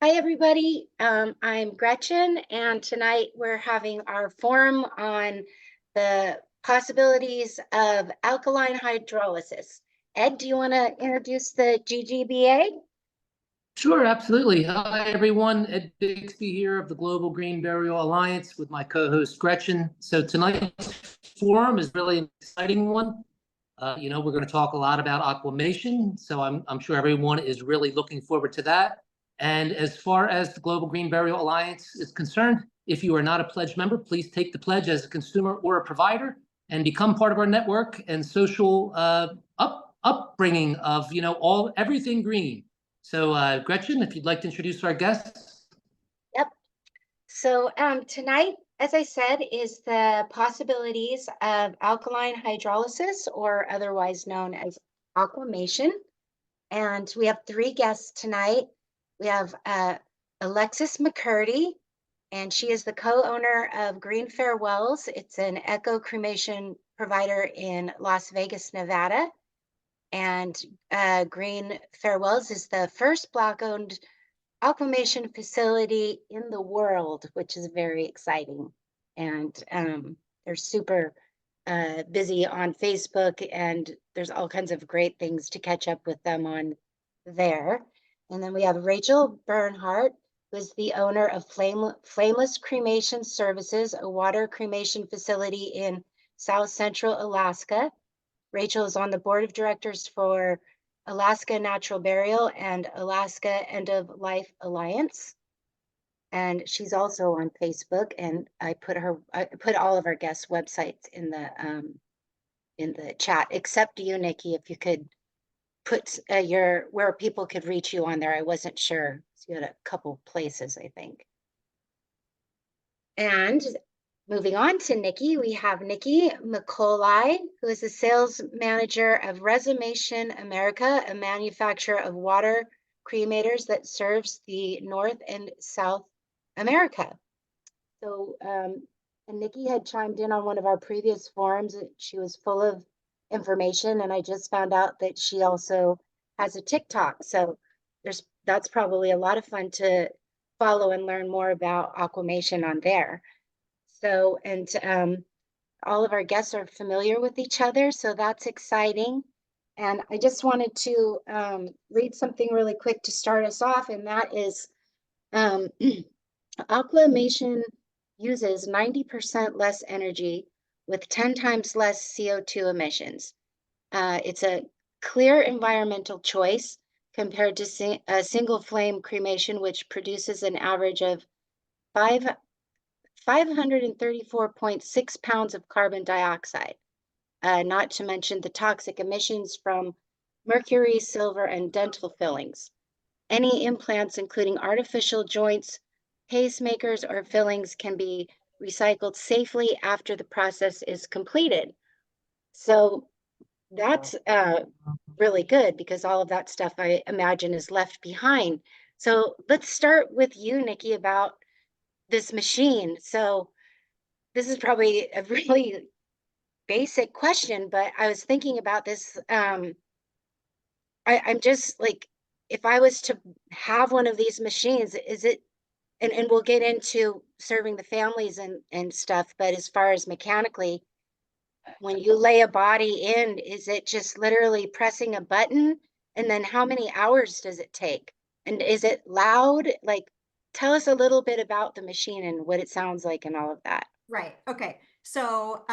Hi, everybody. I'm Gretchen, and tonight we're having our forum on the possibilities of alkaline hydrolysis. Ed, do you want to introduce the GGBA? Sure, absolutely. Hi, everyone. Ed Bixby here of the Global Green Burial Alliance with my co-host Gretchen. So tonight's forum is really an exciting one. We're going to talk a lot about aquamation, so I'm sure everyone is really looking forward to that. And as far as the Global Green Burial Alliance is concerned, if you are not a pledge member, please take the pledge as a consumer or a provider and become part of our network and social upbringing of everything green. So Gretchen, if you'd like to introduce our guests. Yep. So tonight, as I said, is the possibilities of alkaline hydrolysis, or otherwise known as aquamation. And we have three guests tonight. We have Alexis McCurdy, and she is the co-owner of Green Farewells. It's an eco-cremation provider in Las Vegas, Nevada. And Green Farewells is the first Black-owned aquamation facility in the world, which is very exciting. And they're super busy on Facebook, and there's all kinds of great things to catch up with them on there. And then we have Rachel Bernhardt, who is the owner of Flameless Cremation Services, a water cremation facility in south-central Alaska. Rachel is on the board of directors for Alaska Natural Burial and Alaska End of Life Alliance. And she's also on Facebook, and I put all of our guests' websites in the chat, except you, Nicki, if you could put where people could reach you on there. I wasn't sure. So you had a couple places, I think. And moving on to Nicki, we have Nicki Mikolai, who is the sales manager of Resomation America, a manufacturer of water cremators that serves the North and South America. So, and Nicki had chimed in on one of our previous forums. She was full of information, and I just found out that she also has a TikTok. So that's probably a lot of fun to follow and learn more about aquamation on there. So, and all of our guests are familiar with each other, so that's exciting. And I just wanted to read something really quick to start us off, and that is aquamation uses 90% less energy with 10 times less CO2 emissions. It's a clear environmental choice compared to a single flame cremation, which produces an average of 534.6 pounds of carbon dioxide, not to mention the toxic emissions from mercury, silver, and dental fillings. Any implants, including artificial joints, pacemakers, or fillings, can be recycled safely after the process is completed. So that's really good, because all of that stuff, I imagine, is left behind. So let's start with you, Nicki, about this machine. So this is probably a really basic question, but I was thinking about this. I'm just like, if I was to have one of these machines, is it, and we'll get into serving the families and stuff, but as far as mechanically, when you lay a body in, is it just literally pressing a button? And then how many hours does it take? And is it loud? Like, tell us a little bit about the machine and what it sounds like and all of that. Right. Okay. So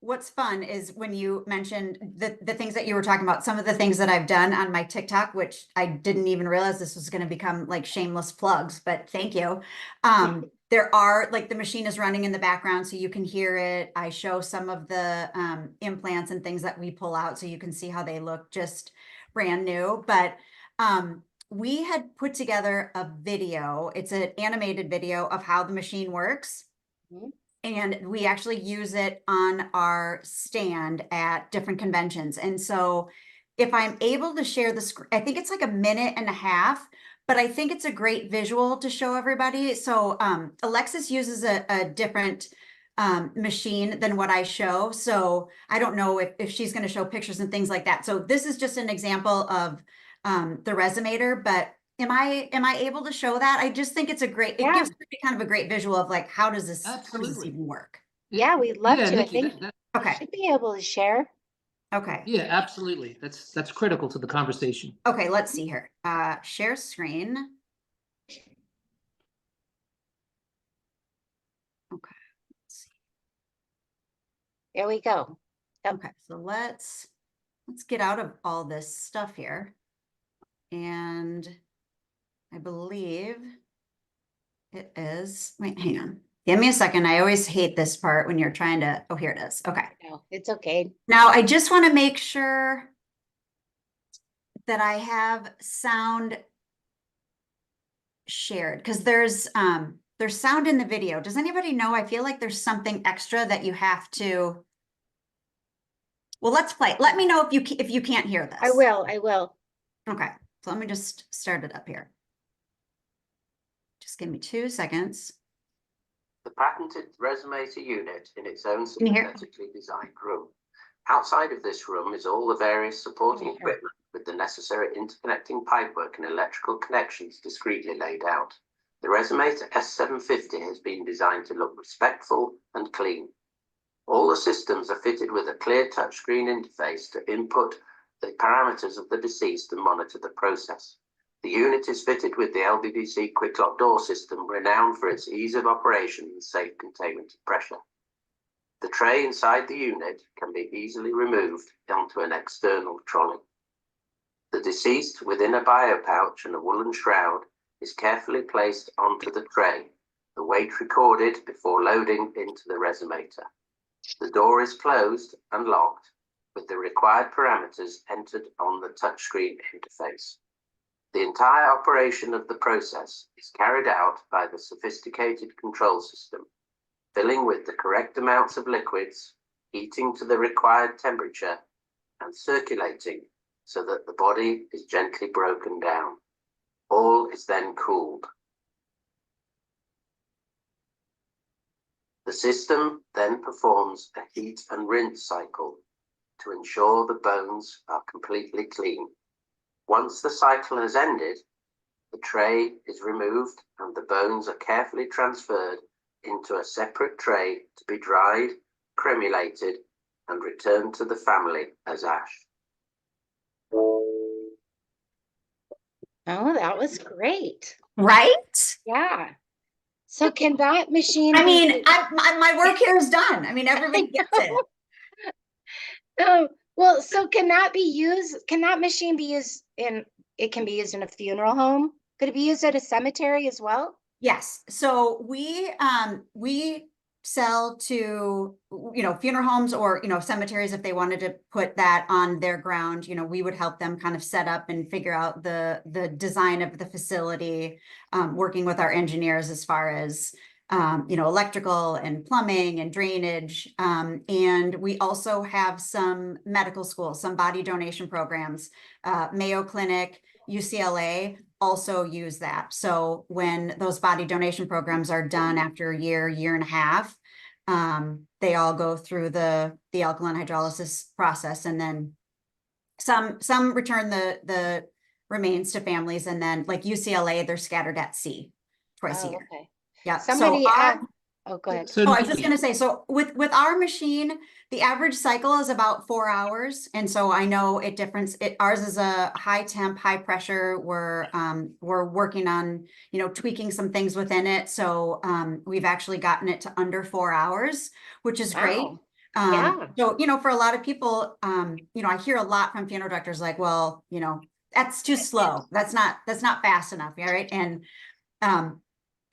what's fun is when you mentioned the things that you were talking about, some of the things that I've done on my TikTok, which I didn't even realize this was going to become like shameless plugs, but thank you. There are, like, the machine is running in the background so you can hear it. I show some of the implants and things that we pull out so you can see how they look just brand new. But we had put together a video. It's an animated video of how the machine works. Mm-hmm. And we actually use it on our stand at different conventions. And so if I'm able to share the screen, I think it's like 1.5 minutes, but I think it's a great visual to show everybody. So Alexis uses a different machine than what I show. So I don't know if she's going to show pictures and things like that. So this is just an example of the Resomator, but Am I able to show that? I just think it's a great, it Yeah. gives me kind of a great visual of like, how does this Absolutely. even work? Yeah, we'd love Yeah, to. I Nikki, think Okay, should be able to share. okay, yeah, absolutely. That's critical to the conversation. okay, let's see here. Share screen. Okay, let's see. There we go. Yep. Okay, so let's get out of all this stuff here. And I believe it is, wait, hang on. Give me a second. I always hate this part when you're trying to, oh, here it is. Okay. No, it's okay. Now I just want to make sure that I have sound shared because there's sound in the video. Does anybody know? I feel like there's something extra that you have to. Well, let's play. Let me know if you can't hear this. I will. Okay. So let me just start it up here. Just give me 2 seconds. The patented Resomation unit in its own Can you hear? synthetically designed room. Outside of this room is all the various supporting Okay. equipment with the necessary interconnecting pipework and electrical connections discreetly laid out. The Resomation S750 has been designed to look respectful and clean. All the systems are fitted with a clear touchscreen interface to input the parameters of the deceased and monitor the process. The unit is fitted with the LBDC quick lock door system, renowned for its ease of operation and safe containment of pressure. The tray inside the unit can be easily removed onto an external trolley. The deceased, within a bio pouch and a woolen shroud, is carefully placed onto the tray, the weight recorded before loading into the resonator. The door is closed and locked, with the required parameters entered on the touchscreen interface. The entire operation of the process is carried out by the sophisticated control system, filling with the correct amounts of liquids, heating to the required temperature, and circulating so that the body is gently broken down. All is then cooled. The system then performs a heat and rinse cycle to ensure the bones are completely clean. Once the cycle has ended, the tray is removed and the bones are carefully transferred into a separate tray to be dried, cremulated, and returned to the family as ash. Oh, that was great. Right? Yeah. So can that machine I mean, be, my work here is done. I mean, everybody gets it. well, so can that machine be used it can be used in a funeral home? Could it be used at a cemetery as well? Yes. So we sell to, funeral homes or, cemeteries. If they wanted to put that on their ground, we would help them kind of set up and figure out the design of the facility, working with our engineers as far as, electrical and plumbing and drainage. And we also have some medical schools, some body donation programs, Mayo Clinic, UCLA also use that. So when those body donation programs are done after a year and a half, they all go through the alkaline hydrolysis process, and then some return the remains to families, and then like UCLA, they're scattered at sea twice a year. Okay. Yeah. Somebody so oh, go ahead. So I was just Nikki, going to say, so with our machine, the average cycle is about 4 hours. And so I know ours is a high temp, high pressure. We're working on, tweaking some things within it. So we've actually gotten it to under 4 hours, which is great. Wow. Yeah. So, for a lot of people, I hear a lot from funeral directors like, well, that's too slow. That's not fast enough. Yeah, right. And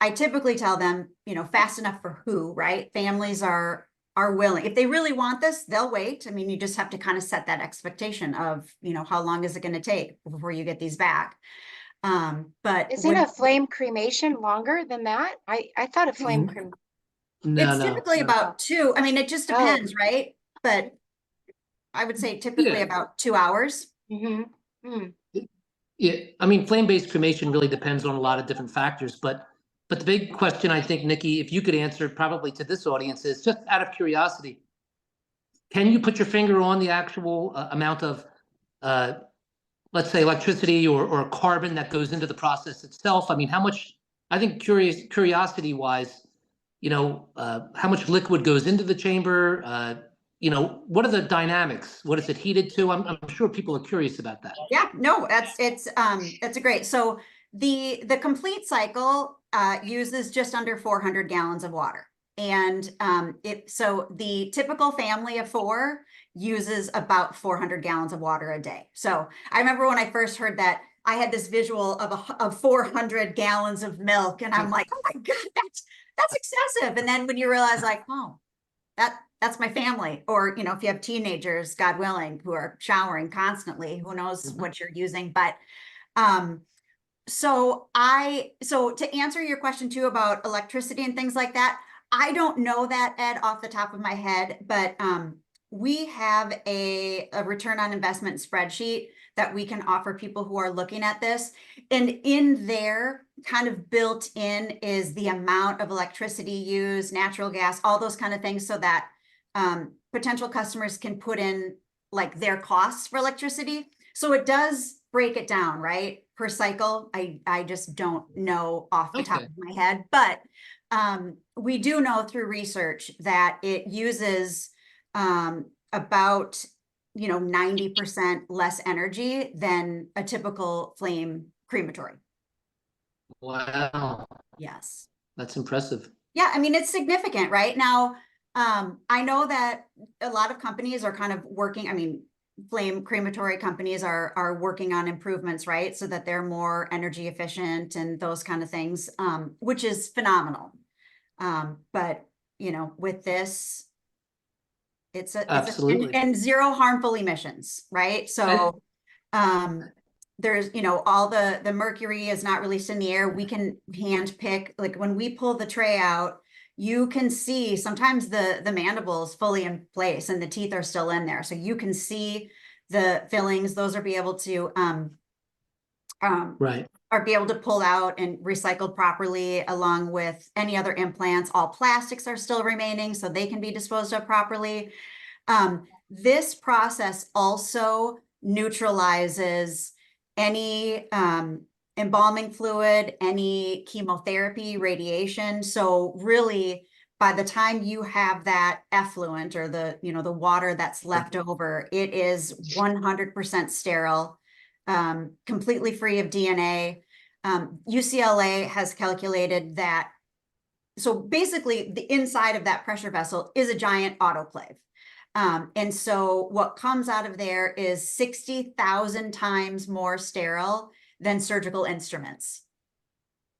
I typically tell them, fast enough for who, right? Families are willing. If they really want this, they'll wait. I mean, you just have to kind of set that expectation of, how long is it going to take before you get these back? But Isn't a flame cremation longer than that? I thought a flame crem. it's typically about 2. I mean, it just depends, right? But I would say typically about 2 hours. Mm-hmm. yeah, I mean, flame-based cremation really depends on a lot of different factors, but the big question, I think, Nikki, if you could answer probably to this audience, is just out of curiosity, can you put your finger on the actual amount of let's say electricity or carbon that goes into the process itself? I mean, how much, I think curiosity wise, how much liquid goes into the chamber? What are the dynamics? What is it heated to? I'm sure people are curious about that. Yeah, no, that's a great. So the complete cycle uses just under 400 gallons of water. And so the typical family of 4 uses about 400 gallons of water a day. So I remember when I first heard that, I had this visual of 400 gallons of milk, and I'm like, oh my God, that's excessive. And then when you realize, like, oh, that's my family. Or, if you have teenagers, God willing, who are showering constantly, who knows what you're using. But so to answer your question too about electricity and things like that, I don't know that, Ed, off the top of my head, but we have a return on investment spreadsheet that we can offer people who are looking at this. And in there, kind of built in, is the amount of electricity used, natural gas, all those kind of things, so that potential customers can put in like their costs for electricity. So it does break it down, right, per cycle. I just don't know off the top of my head, but we do know through research that it uses about 90% less energy than a typical flame crematory. Wow. Yes. That's impressive. Yeah, I mean, it's significant, right? Now, I know that a lot of companies are kind of working, I mean, flame crematory companies are working on improvements, right? So that they're more energy efficient and those kind of things, which is phenomenal. But, with this, it's Absolutely. and zero harmful emissions, right? So there's, all the mercury is not released in the air. We can hand pick, like when we pull the tray out, you can see sometimes the mandible is fully in place and the teeth are still in there. So you can see the fillings. Those are be able to right. are be able to pull out and recycled properly, along with any other implants. All plastics are still remaining, so they can be disposed of properly. This process also neutralizes any embalming fluid, any chemotherapy, radiation. So really, by the time you have that effluent, or the water that's left over, it is 100% sterile, completely free of DNA. UCLA has calculated that. So basically, the inside of that pressure vessel is a giant autoclave. And so what comes out of there is 60,000 times more sterile than surgical instruments.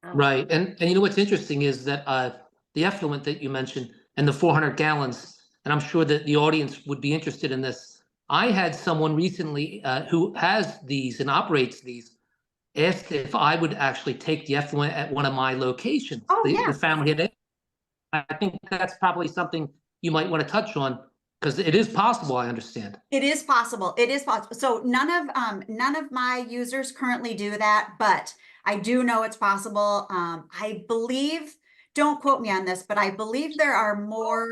Right. And what's interesting is that the effluent that you mentioned and the 400 gallons, and I'm sure that the audience would be interested in this. I had someone recently who has these and operates these asked if I would actually take the effluent at one of my locations. Oh, The yeah. family had. I think that's probably something you might want to touch on, because it is possible, I understand. It is possible. It is possible. So none of my users currently do that, but I do know it's possible. I believe, don't quote me on this, but I believe there are more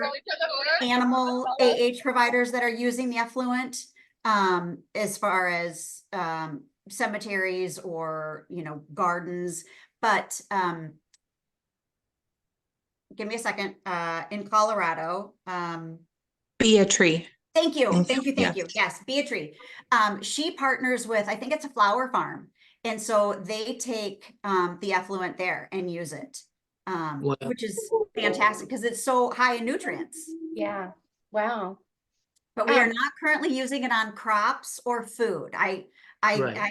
animal AH providers that are using the effluent, as far as cemeteries or gardens. But give me a second. In Colorado, Be a tree. Thank you. Yes. Thank you. Thank you. Yes, Beatrice. She partners with, I think it's a flower farm. And so they take the effluent there and use it, Wow. which is fantastic because it's so high in nutrients. Yeah. Wow. But we are not currently using it on crops or food. I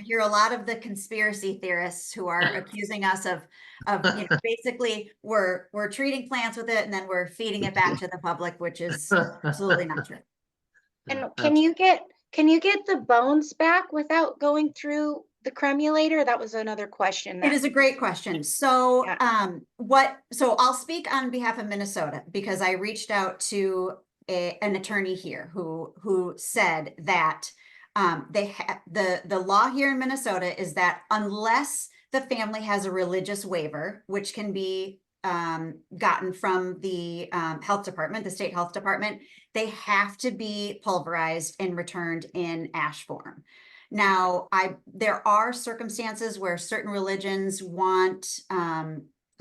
hear a lot of the conspiracy theorists who are accusing us of basically we're treating plants with it and then we're feeding it back to the public, which is absolutely not true. And can you get the bones back without going through the cremulator? That was another question. It is a great question. So Yeah. So I'll speak on behalf of Minnesota, because I reached out to an attorney here who said that the law here in Minnesota is that unless the family has a religious waiver, which can be gotten from the health department, the state health department, they have to be pulverized and returned in ash form. Now, there are circumstances where certain religions want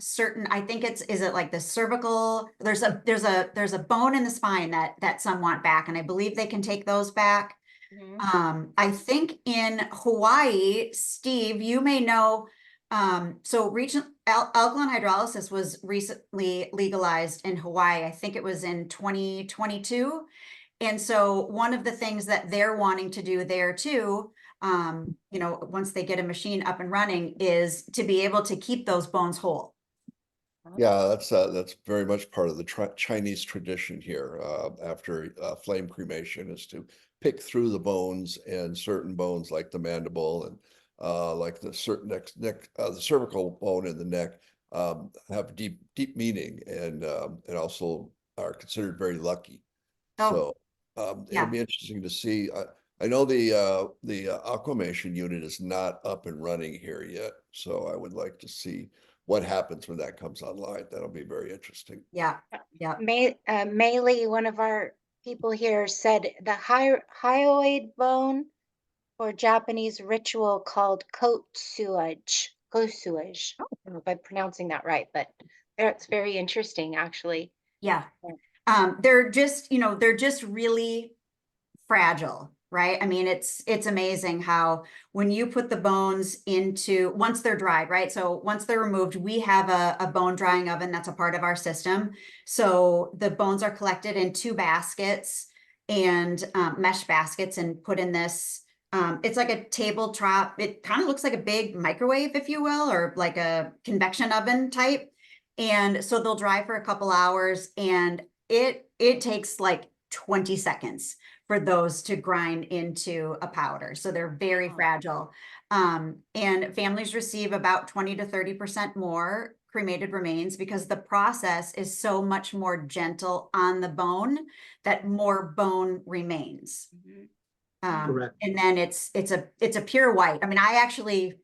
certain, I think is it like the cervical, there's a bone in the spine that some want back, and I believe they can take those back. I think in Hawaii, Steve, you may know, so alkaline hydrolysis was recently legalized in Hawaii. I think it was in 2022. And so one of the things that they're wanting to do there too, you know, once they get a machine up and running, is to be able to keep those bones whole. Yeah, that's very much part of the Chinese tradition here. After flame cremation, is to pick through the bones, and certain bones like the mandible and like the certain the cervical bone in the neck have deep meaning, and also are considered very lucky. Oh, So yeah. it'll be interesting to see. I know the aquamation unit is not up and running here yet, so I would like to see what happens when that comes online. That'll be very interesting. Yeah. Maylee, one of our people here, said the hyoid bone for Japanese ritual called kotsuage. Kotsuage. I don't know if I'm pronouncing that right, but it's very interesting, actually. Yeah. They're just, you know, they're just really fragile, right? I mean, it's amazing how when you put the bones into, once they're dried, right? So once they're removed, we have a bone drying oven that's a part of our system. So the bones are collected in 2 baskets and mesh baskets and put in this. It's like a tabletop. It kind of looks like a big microwave, if you will, or like a convection oven type. And so they'll dry for a couple hours, and it takes like 20 seconds for those to grind into a powder. So they're very fragile. And families receive about 20 to 30% more cremated remains because the process is so much more gentle on the bone that more bone remains. Correct. And then it's a pure white. I mean, I actually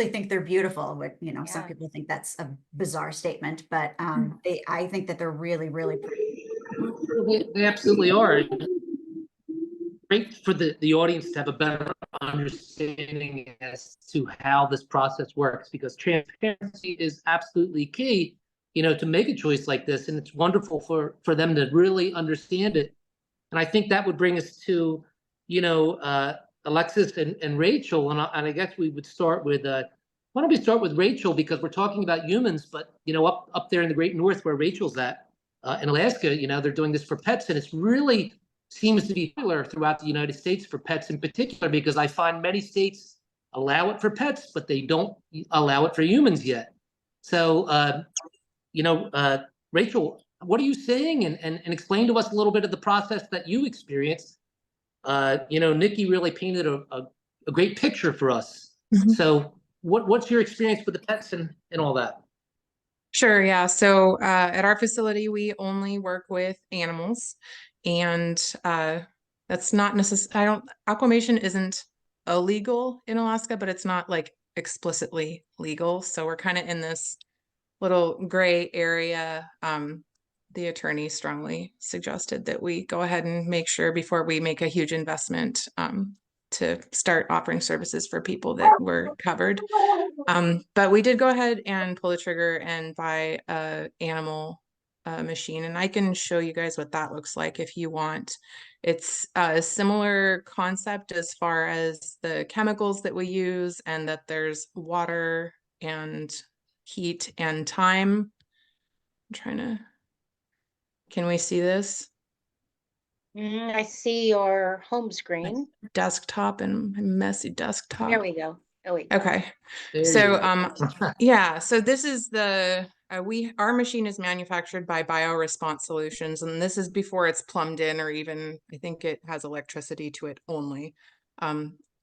think they're beautiful, but you know, some people think that's a bizarre statement, but I think that they're really, really pretty. They absolutely are. Great for the audience to have a better understanding as to how this process works, because transparency is absolutely key, you know, to make a choice like this. And it's wonderful for them to really understand it. And I think that would bring us to, you know, Alexis and Rachel. And I guess we would start with, why don't we start with Rachel, because we're talking about humans, but, you know, up there in the Great North where Rachel's at, in Alaska, you know, they're doing this for pets, and it's really seems to be popular throughout the United States for pets in particular, because I find many states allow it for pets, but they don't allow it for humans yet. So, you know, Rachel, what are you saying? And explain to us a little bit of the process that you experienced. You know, Nicki really painted a great picture for us. So what's your experience with the pets and all that? Sure, yeah. So at our facility, we only work with animals, and that's not necessarily, aquamation isn't illegal in Alaska, but it's not like explicitly legal. So we're kind of in this little gray area. The attorney strongly suggested that we go ahead and make sure before we make a huge investment to start offering services for people that were covered. But we did go ahead and pull the trigger and buy a animal machine, and I can show you guys what that looks like if you want. It's a similar concept as far as the chemicals that we use, and that there's water and heat and time. I'm trying to, can we see this? I see your home screen. Desktop and my messy desktop. There we go. Oh, wait. Okay. There So, you go. yeah, so this is the, our machine is manufactured by BioResponse Solutions, and this is before it's plumbed in, or even, I think it has electricity to it only.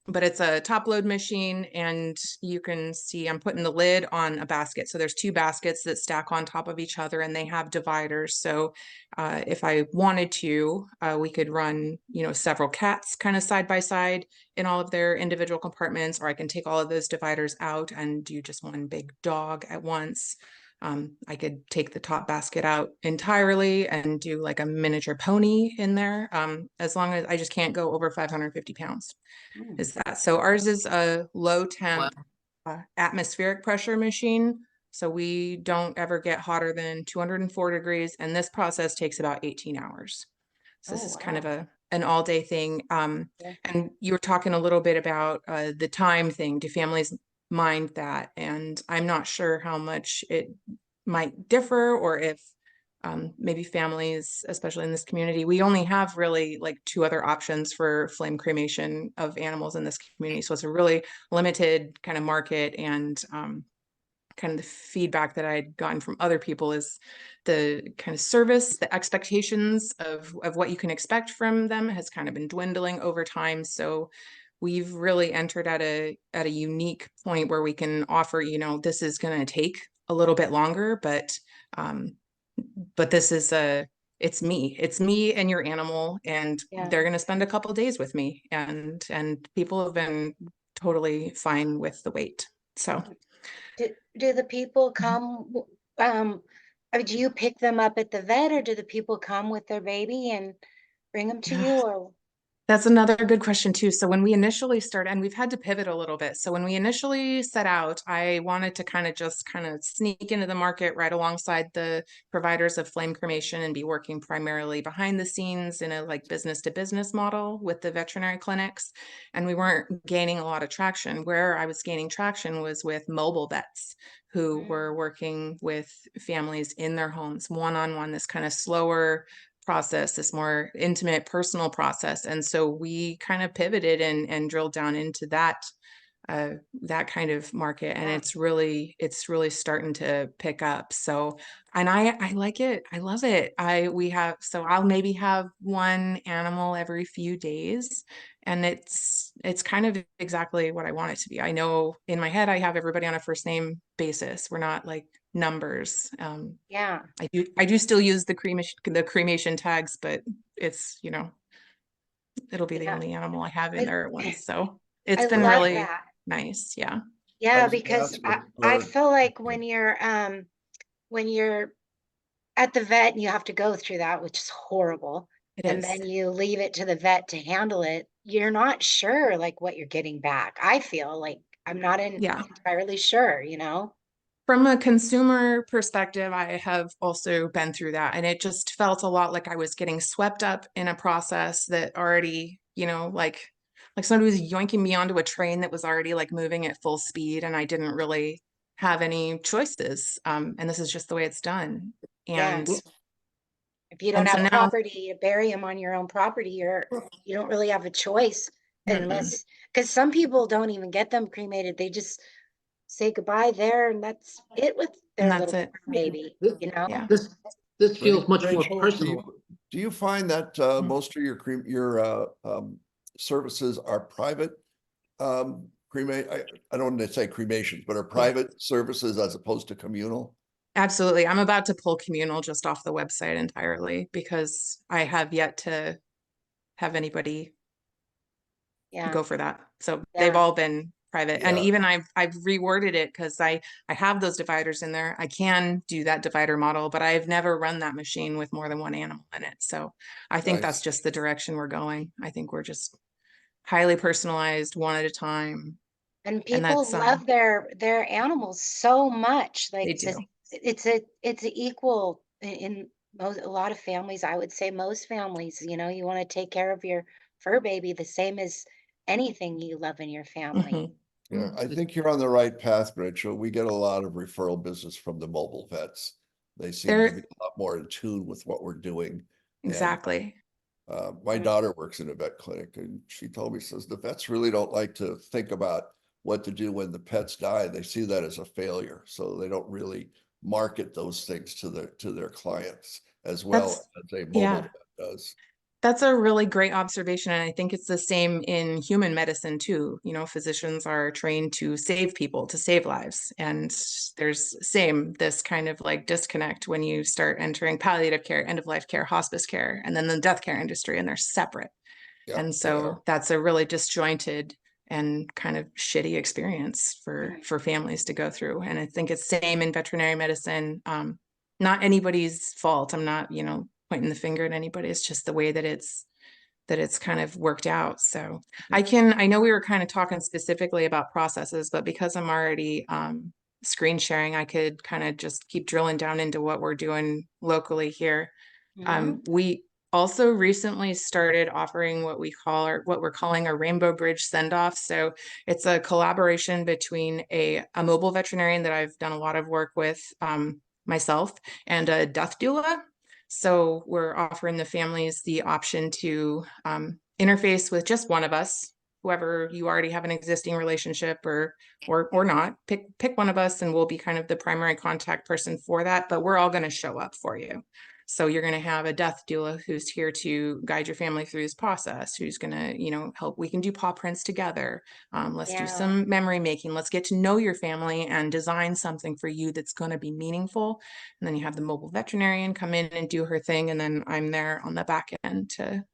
But it's a top load machine, and you can see I'm putting the lid on a basket. So there's 2 baskets that stack on top of each other, and they have dividers. So if I wanted to, we could run, you know, several cats kind of side by side in all of their individual compartments, or I can take all of those dividers out and do just one big dog at once. I could take the top basket out entirely and do like a miniature pony in there. As long as I just can't go over 550 pounds. Is that so? Ours is a low temp atmospheric pressure machine. So we don't ever get hotter than 204 degrees. And this process takes about 18 hours. So this Oh, is kind of wow. an all day thing. Yeah. And you were talking a little bit about the time thing. Do families mind that? And I'm not sure how much it might differ, or if maybe families, especially in this community, we only have really like 2 other options for flame cremation of animals in this community. So it's a really limited kind of market, and kind of the feedback that I'd gotten from other people is the kind of service, the expectations of what you can expect from them has kind of been dwindling over time. So we've really entered at a unique point where we can offer, you know, this is going to take a little bit longer, but this is it's me and your animal, and Yeah. they're going to spend a couple of days with me, and people have been totally fine with the wait. So Do the people come, do you pick them up at the vet, or do the people come with their baby and bring them to you, or? that's another good question too. So when we initially started, and we've had to pivot a little bit. So when we initially set out, I wanted to kind of sneak into the market right alongside the providers of flame cremation and be working primarily behind the scenes in a like business to business model with the veterinary clinics. And we weren't gaining a lot of traction. Where I was gaining traction was with mobile vets who were working with families in their homes, one-on-one, this kind of slower process, this more intimate personal process. And so we kind of pivoted and drilled down into that kind of market, and Yeah. it's really starting to pick up. So, and I like it. I love it. I'll maybe have one animal every few days, and it's kind of exactly what I want it to be. I know in my head I have everybody on a first name basis. We're not like numbers. Yeah. I do still use the cremation tags, but it's, you know, it'll be the Yeah. only animal I have in I there at once. So it's I been love really that. nice. Yeah. I Yeah, was gonna because ask I Bernard. feel like when you're at the vet and you have to go through that, which is horrible, It and is. then you leave it to the vet to handle it, you're not sure like what you're getting back. I feel like I'm not Yeah. entirely sure, you know? From a consumer perspective, I have also been through that, and it just felt a lot like I was getting swept up in a process that already, you know, like somebody was yoinking me onto a train that was already like moving at full speed, and I didn't really have any choices. And this is just the way it's done. Yeah. And If you don't so have now, property to bury them on your own property, you don't really have a choice mm-mm, unless, because some people don't even get them cremated. They just say goodbye there, and that's it with and their that's little it. baby, you know? Yeah. This feels much more Rachel, personal. do you find that most of your services are private I don't want to say cremations, but are Yeah. private services as opposed to communal? Absolutely. I'm about to pull communal just off the website entirely because I have yet to have anybody Yeah, go for that. So they've yeah, all been private. And Yeah, even I've reworded it because I have those dividers in there. I can do that divider model, but I've never run that machine with more than one animal in it. So I think that's nice. just the direction we're going. I think we're just highly personalized, one at a time. and And people that's love their animals so much. they Like do. it's a equal in most a lot of families. I would say most families, you know, you want to take care of your fur baby the same as anything you love in your family. Mhm. Yeah, I think you're on the right path, Rachel. We get a lot of referral business from the mobile vets. They seem to be They're a lot more in tune with what we're doing. And exactly. my Mm. daughter works in a vet clinic, and she told me, says the vets really don't like to think about what to do when the pets die. They see that as a failure, so they don't really market those things to their clients as well That's as a mobile yeah. vet does. That's a really great observation. And I think it's the same in human medicine too. You know, physicians are trained to save people, to save lives. And there's this kind of like disconnect when you start entering palliative care, end of life care, hospice care, and then the death care industry, and they're separate. Yeah, And they are. so that's a really disjointed and kind of shitty experience for families to go through. And I think it's same in veterinary medicine. Not anybody's fault. I'm not, you know, pointing the finger at anybody. It's just the way that it's kind of worked out. So I know we were kind of talking specifically about processes, but because I'm already screen sharing, I could kind of just keep drilling down into what we're doing locally here. We also recently started offering what we're calling a Rainbow Bridge send-off. So it's a collaboration between a mobile veterinarian that I've done a lot of work with myself and a death doula. So we're offering the families the option to interface with just one of us, whoever you already have an existing relationship or not. Pick one of us, and we'll be kind of the primary contact person for that. But we're all going to show up for you. So you're going to have a death doula who's here to guide your family through this process, who's going to, you know, help. We can do paw prints together. Let's do some memory making. Let's get to know your family and design something for you that's going to be meaningful. And then you have the mobile veterinarian come in and do her thing. And then I'm there on the back end to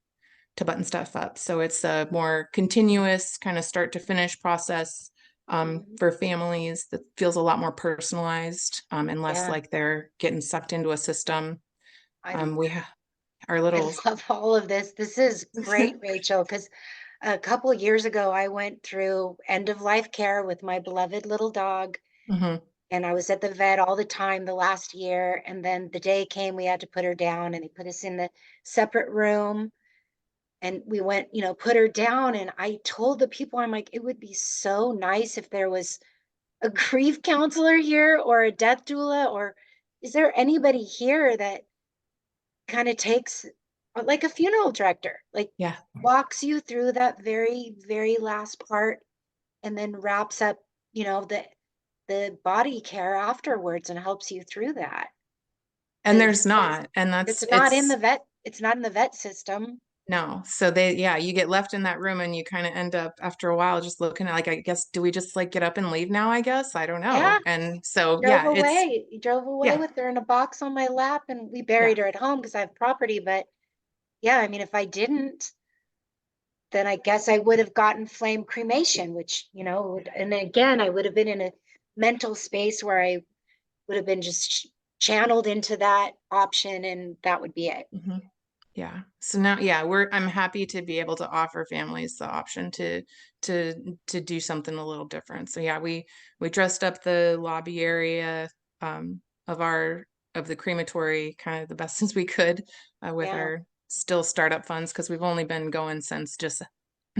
button stuff up. So it's a more continuous kind of start to finish process for families that feels a lot more personalized and less like they're getting sucked into a system. We have our little. I love all of this. This is great, Rachel, because a couple of years ago, I went through end of life care with my beloved little dog. And I was at the vet all the time the last year. And then the day came, we had to put her down, and they put us in the separate room. And we went, you know, put her down. And I told the people, I'm like, it would be so nice if there was a grief counselor here or a death doula, or is there anybody here that kind of takes like a funeral director, like walks you through that very, very last part and then wraps up, you know, the body care afterwards and helps you through that. And there's not, and it's not in the vet system. No. So you get left in that room and you kind of end up after a while just looking at like, I guess, do we just like get up and leave now? I guess, I don't know. Yeah. And so, He drove away with her in a box on my lap, and we buried her at home because I have property. But yeah, I mean, if I didn't, then I guess I would have gotten flame cremation, which, you know, and again, I would have been in a mental space where I would have been just channeled into that option, and that would be it. Yeah. So now, I'm happy to be able to offer families the option to do something a little different. So yeah, we dressed up the lobby area of the crematory kind of the best as we could with our still startup funds, because we've only been going since just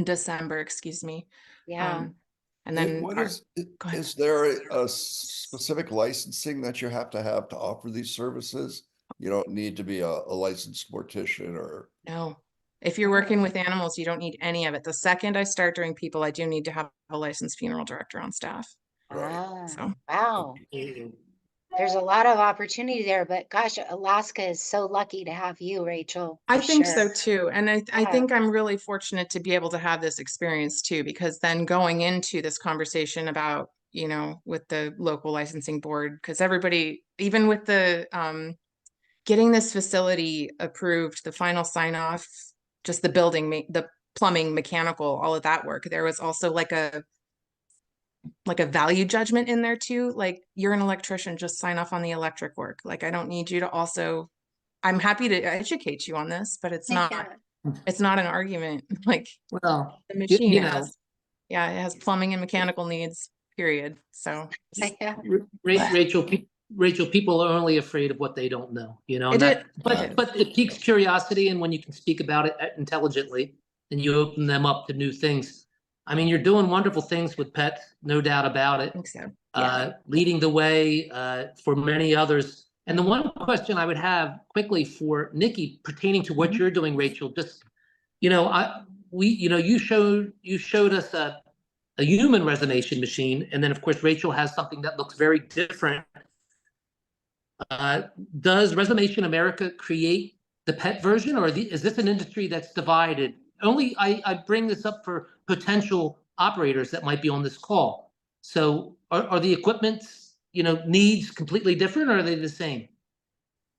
December, excuse me. And then is there a specific licensing that you have to offer these services? You don't need to be a licensed mortician or. No. If you're working with animals, you don't need any of it. The second I start doing people, I do need to have a licensed funeral director on staff. So. Wow. There's a lot of opportunity there, but gosh, Alaska is so lucky to have you, Rachel. I think so too. And I think I'm really fortunate to be able to have this experience too, because then going into this conversation about, you know, with the local licensing board, because everybody, even with the getting this facility approved, the final sign off, just the building, the plumbing, mechanical, all of that work. There was also like a value judgment in there too. Like, you're an electrician, just sign off on the electric work. Like, I don't need you to also, I'm happy to educate you on this, but it's not an argument. Like, well, the machine you has, it has plumbing and mechanical needs, period. So Rachel, people are only afraid of what they don't know, you know, but it piques curiosity. And when you can speak about it intelligently and you open them up to new things, I mean, you're doing wonderful things with pets, no doubt about it. I think so. Leading the way for many others. And the one question I would have quickly for Nicki pertaining to what you're doing, Rachel, just, you know, you showed us a human resomation machine. And then of course, Rachel has something that looks very different. Does Resomation America create the pet version, or is this an industry that's divided? I bring this up for potential operators that might be on this call. So are the equipment's, you know, needs completely different, or are they the same?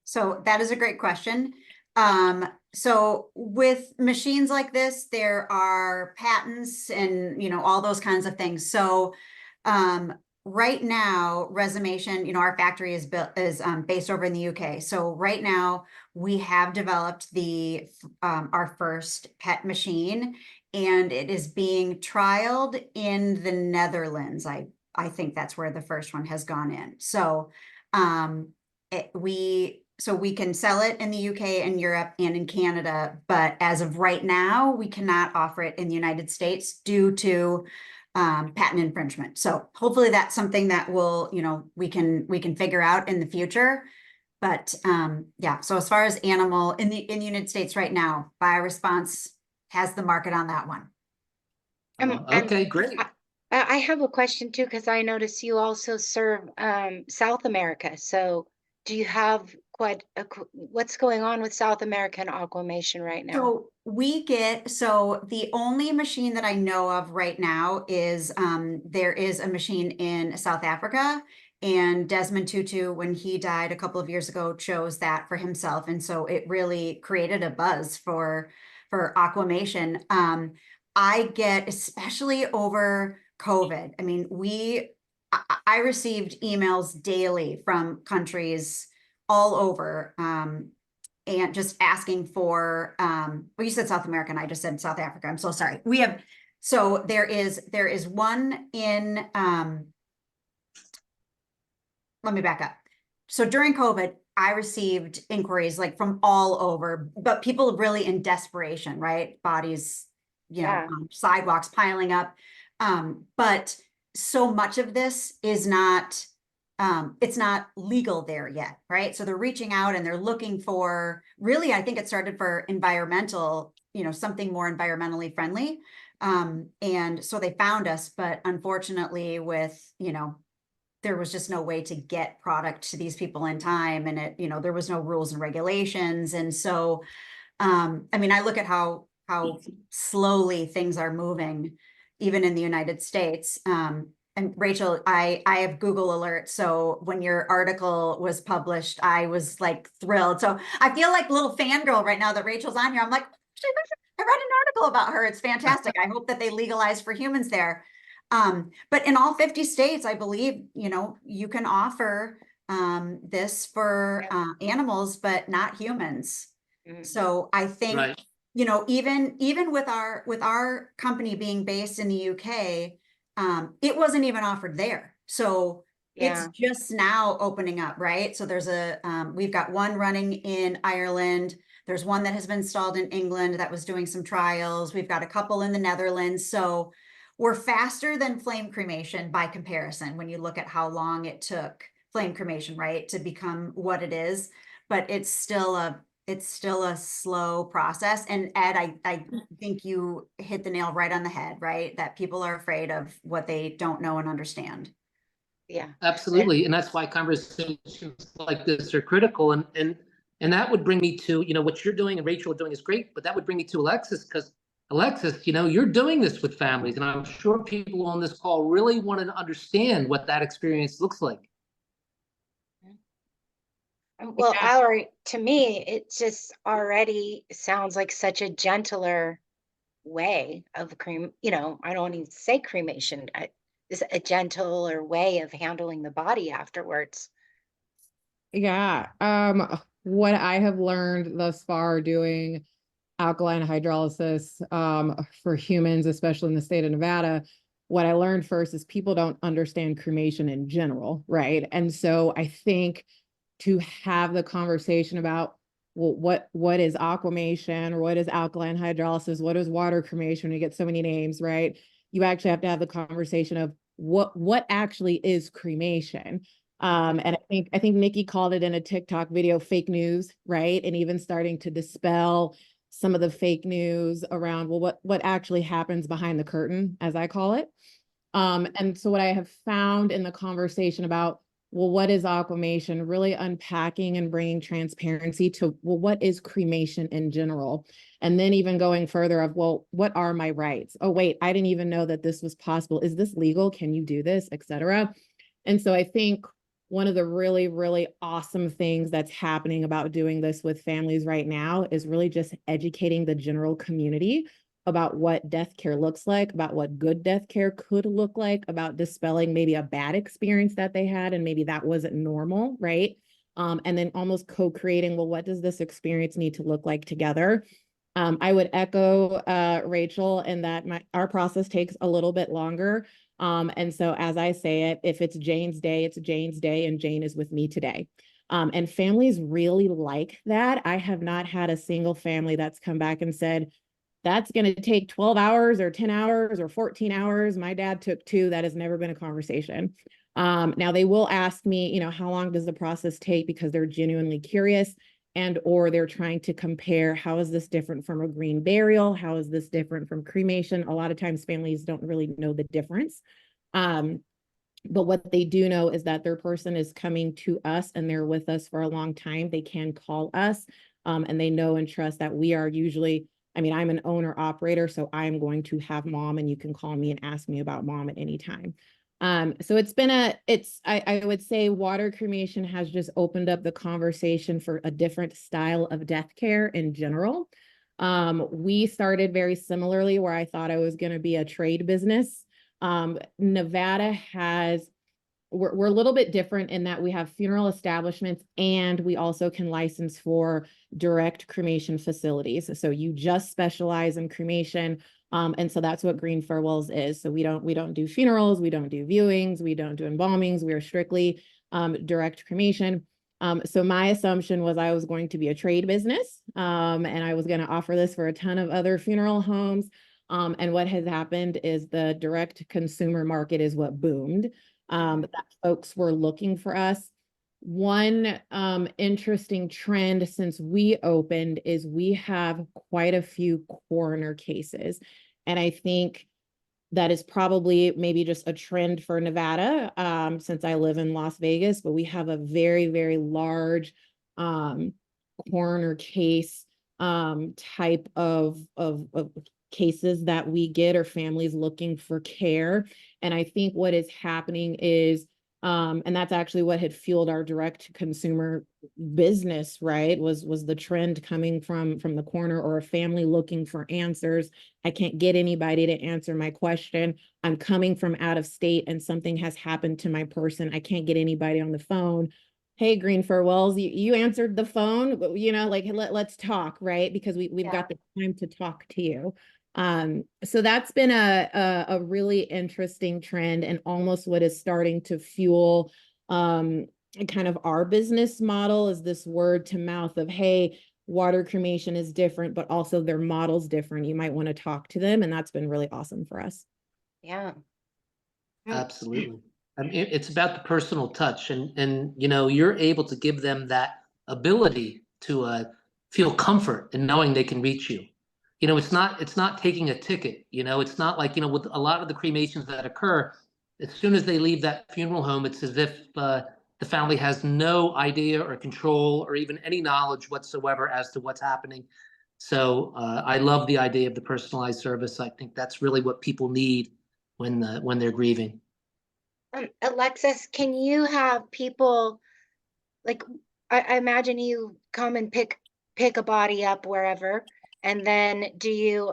So that is a great question. So with machines like this, there are patents and, all those kinds of things. So, right now, Resomation, our factory is based over in the UK. So right now we have developed our first PET machine, and it is being trialed in the Netherlands. I think that's where the first one has gone in. So, we can sell it in the UK and Europe and in Canada, but as of right now, we cannot offer it in the United States due to patent infringement. So hopefully that's something that we can figure out in the future. But yeah, so as far as animal in the United States right now, BioResponse has the market on that one. Okay, great. I have a question too, because I notice you also serve South America. So do you have what's going on with South American aquamation right now? So the only machine that I know of right now is there is a machine in South Africa, and Desmond Tutu, when he died a couple of years ago, chose that for himself. And so it really created a buzz for aquamation. I get, especially over COVID, I mean, I received emails daily from countries all over, and just asking for, well, you said South America, and I just said South Africa. I'm so sorry. So there is one in, let me back up. So during COVID, I received inquiries like from all over, but people really in desperation, right? Bodies, Yeah. Sidewalks piling up. But so much of this is not, it's not legal there yet, right? So they're reaching out and they're looking for, really, I think it started for environmental, something more environmentally friendly. And so they found us, but unfortunately with, there was just no way to get product to these people in time, and there was no rules and regulations. And so, I mean, I look at how slowly things are moving, even in the United States. And Rachel, I have Google alerts. So when your article was published, I was like thrilled. So I feel like a little fangirl right now that Rachel's on here. I'm like, I read an article about her. It's fantastic. I hope that they legalize for humans there. But in all 50 states, I believe, you can offer this for animals, but not humans. So I think, Right. even with our company being based in the UK, it wasn't even offered there. So it's just now opening up, right? So there's we've got one running in Ireland. There's one that has been installed in England that was doing some trials. We've got a couple in the Netherlands. So we're faster than flame cremation by comparison when you look at how long it took flame cremation, right, to become what it is. But it's still a slow process. And Ed, I think you hit the nail right on the head, right? That people are afraid of what they don't know and understand. Yeah. Absolutely. And that's why conversations like this are critical. And that would bring me to, what you're doing and Rachel are doing is great, but that would bring me to Alexis, because Alexis, you're doing this with families, and I'm sure people on this call really want to understand what that experience looks like. Well, Valerie, to me, it just already sounds like such a gentler way of I don't even say cremation. Is a gentler way of handling the body afterwards. Yeah. What I have learned thus far doing alkaline hydrolysis for humans, especially in the state of Nevada, what I learned first is people don't understand cremation in general, right? And so I think to have the conversation about, well, what is aquamation, or what is alkaline hydrolysis, what is water cremation? We get so many names, right? You actually have to have the conversation of what actually is cremation. And I think Nicki called it in a TikTok video fake news, right? And even starting to dispel some of the fake news around, well, what actually happens behind the curtain, as I call it. And so what I have found in the conversation about, well, what is aquamation, really unpacking and bringing transparency to, well, what is cremation in general? And then even going further of, well, what are my rights? Oh, wait, I didn't even know that this was possible. Is this legal? Can you do this, et cetera? And so I think one of the really, really awesome things that's happening about doing this with families right now is really just educating the general community about what death care looks like, about what good death care could look like, about dispelling maybe a bad experience that they had and maybe that wasn't normal, right? And then almost co-creating, well, what does this experience need to look like together? I would echo Rachel in that our process takes a little bit longer. And so as I say it, if it's Jane's day, it's Jane's day, and Jane is with me today. And families really like that. I have not had a single family that's come back and said, that's going to take 12 hours or 10 hours or 14 hours. My dad took 2. That has never been a conversation. Now they will ask me, you know, how long does the process take, because they're genuinely curious, and or they're trying to compare, how is this different from a green burial? How is this different from cremation? A lot of times families don't really know the difference. But what they do know is that their person is coming to us and they're with us for a long time. They can call us, and they know and trust that we are usually, I mean, I'm an owner operator, so I'm going to have mom, and you can call me and ask me about mom at any time. So it's been I would say water cremation has just opened up the conversation for a different style of death care in general. We started very similarly, where I thought I was going to be a trade business. Nevada we're a little bit different in that we have funeral establishments, and we also can license for direct cremation facilities. So you just specialize in cremation. And so that's what Green Farewells is. So we don't do funerals, we don't do viewings, we don't do embalmings. We are strictly direct cremation. So my assumption was I was going to be a trade business, and I was going to offer this for a ton of other funeral homes. And what has happened is the direct consumer market is what boomed. That folks were looking for us. One interesting trend since we opened is we have quite a few coroner cases. And I think that is probably maybe just a trend for Nevada, since I live in Las Vegas, but we have a very, very large coroner case type of cases that we get, or families looking for care. And I think what is happening is, and that's actually what had fueled our direct consumer business, right? Was the trend coming from the corner, or a family looking for answers. I can't get anybody to answer my question. I'm coming from out of state and something has happened to my person. I can't get anybody on the phone. Hey, Green Farewells, you answered the phone, you know, like let's talk, right? Because we've got the time to talk to you. So that's been a really interesting trend, and almost what is starting to fuel kind of our business model is this word to mouth of, hey, water cremation is different, but also their model's different. You might want to talk to them, and that's been really awesome for us. Yeah. Absolutely. I mean, it's about the personal touch, and you know, you're able to give them that ability to feel comfort in knowing they can reach you. You know, it's not taking a ticket. You know, it's not like, you know, with a lot of the cremations that occur, as soon as they leave that funeral home, it's as if the family has no idea or control or even any knowledge whatsoever as to what's happening. So I love the idea of the personalized service. I think that's really what people need when they're grieving. Alexis, can you have people, like, I imagine you come and pick a body up wherever, and then do you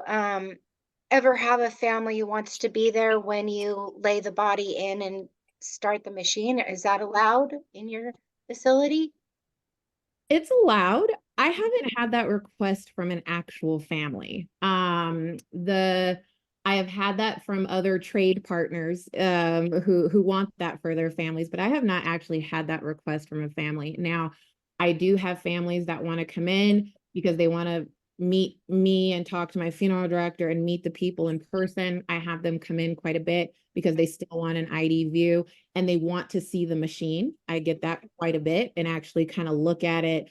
ever have a family who wants to be there when you lay the body in and start the machine? Is that allowed in your facility? It's allowed. I haven't had that request from an actual family. I have had that from other trade partners who want that for their families, but I have not actually had that request from a family. Now, I do have families that want to come in because they want to meet me and talk to my funeral director and meet the people in person. I have them come in quite a bit because they still want an ID view and they want to see the machine. I get that quite a bit, and actually kind of look at it,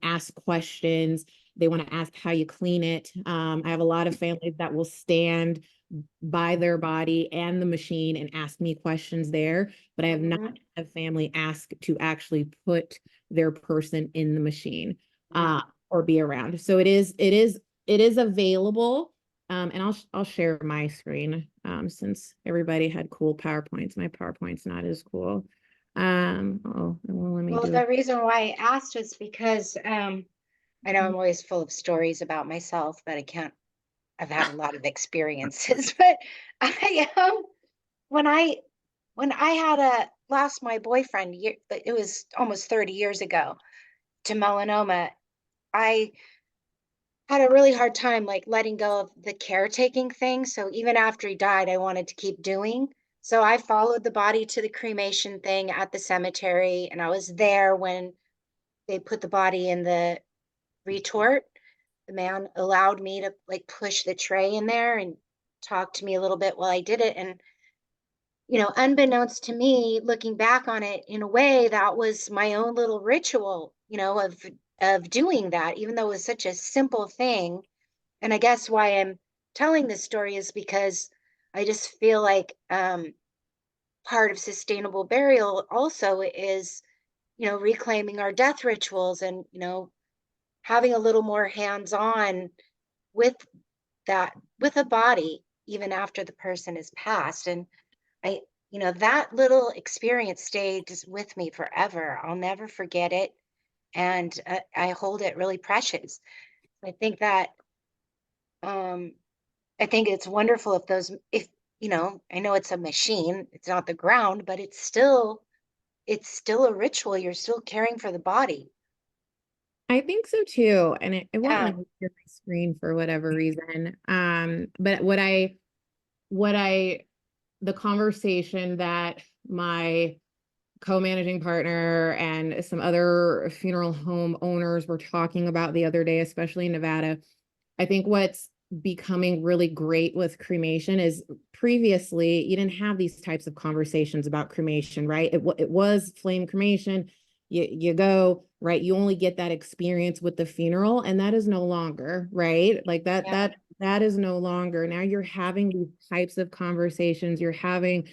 ask questions. They want to ask how you clean it. I have a lot of families that will stand by their body and the machine and ask me questions there, but I have not had a family ask to actually put their person in the machine or be around. So it is available. And I'll share my screen since everybody had cool PowerPoints. My PowerPoint's not as cool. Oh, it won't let me Well, do the it. reason why I asked is because I know I'm always full of stories about myself, but I've had a lot of experiences. But I when I when I had lost my boyfriend, it was almost 30 years ago, to melanoma. I had a really hard time like letting go of the caretaking thing. So even after he died, I wanted to keep doing. So I followed the body to the cremation thing at the cemetery, and I was there when they put the body in the retort. The man allowed me to like push the tray in there and talk to me a little bit while I did it. And, unbeknownst to me, looking back on it, in a way, that was my own little ritual, of doing that, even though it was such a simple thing. And I guess why I'm telling this story is because I just feel like part of sustainable burial also is, reclaiming our death rituals and, having a little more hands-on with with a body, even after the person is passed. And I, that little experience stayed just with me forever. I'll never forget it. And I hold it really precious. I think that, um, I think it's wonderful if, I know it's a machine, it's not the ground, but it's still a ritual. You're still caring for the body. I think so too. And it won't Yeah. let me share my screen for whatever reason. But the conversation that my co-managing partner and some other funeral home owners were talking about the other day, especially in Nevada, I think what's becoming really great with cremation is previously you didn't have these types of conversations about cremation, right? It was flame cremation. You go, right? You only get that experience with the funeral, and that is no longer, right? Like Yeah. that is no longer. Now you're having these types of conversations. You're having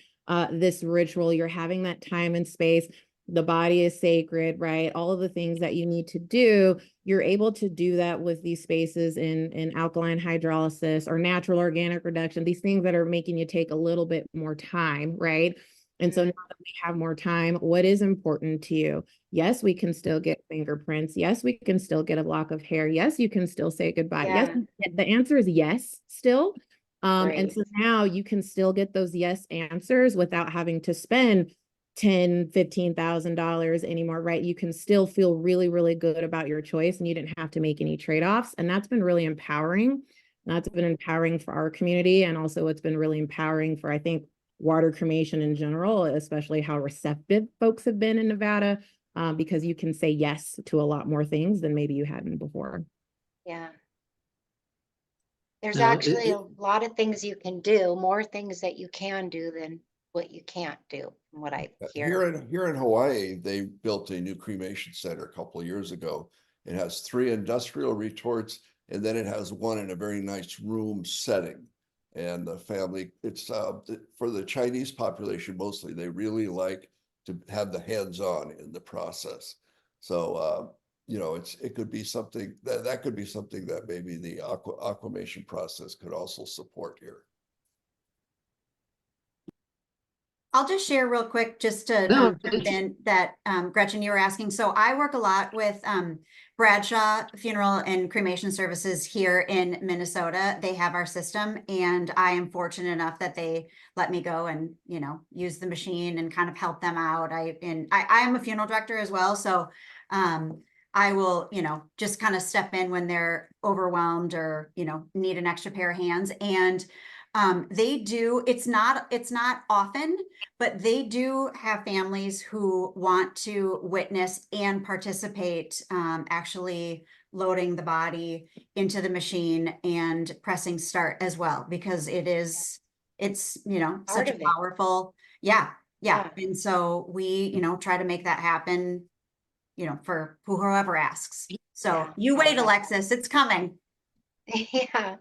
this ritual. You're having that time and space. The body is sacred, right? All of the things that you need to do, you're able to do that with these spaces in alkaline hydrolysis or natural organic reduction, these things that are making you take a little bit more time, right? And so now that we have more time, what is important to you? Yes, we can still get fingerprints. Yes, we can still get a lock of hair. Yes, you can still say goodbye. Yes, the answer is yes, still. And Right. so now you can still get those yes answers without having to spend $10,000-$15,000 anymore, right? You can still feel really, really good about your choice, and you didn't have to make any trade-offs. And that's been really empowering. That's been empowering for our community. And also it's been really empowering for, I think, water cremation in general, especially how receptive folks have been in Nevada, because you can say yes to a lot more things than maybe you hadn't before. Yeah. There's No, actually a lot of things you can do, more things that you can do than what you can't do, from what I hear. Here in Hawaii, they built a new cremation center a couple of years ago. It has 3 industrial retorts, and then it has one in a very nice room setting. And the family, it's for the Chinese population mostly, they really like to have the hands-on in the process. So it could be something that could be something that maybe the aquamation process could also support here. I'll just share real quick, just to No, jump in that, Gretchen, you were asking. So I work a lot with Bradshaw Funeral and Cremation Services here in Minnesota. They have our system, and I am fortunate enough that they let me go and, use the machine and kind of help them out. I am a funeral director as well. So I will, just kind of step in when they're overwhelmed or, need an extra pair of hands. And they do, it's not often, but they do have families who want to witness and participate, actually loading the body into the machine and pressing start as well, because it's such a powerful, yeah. And so we, try to make that happen, for whoever asks. So you wait, Alexis, it's coming. Yeah.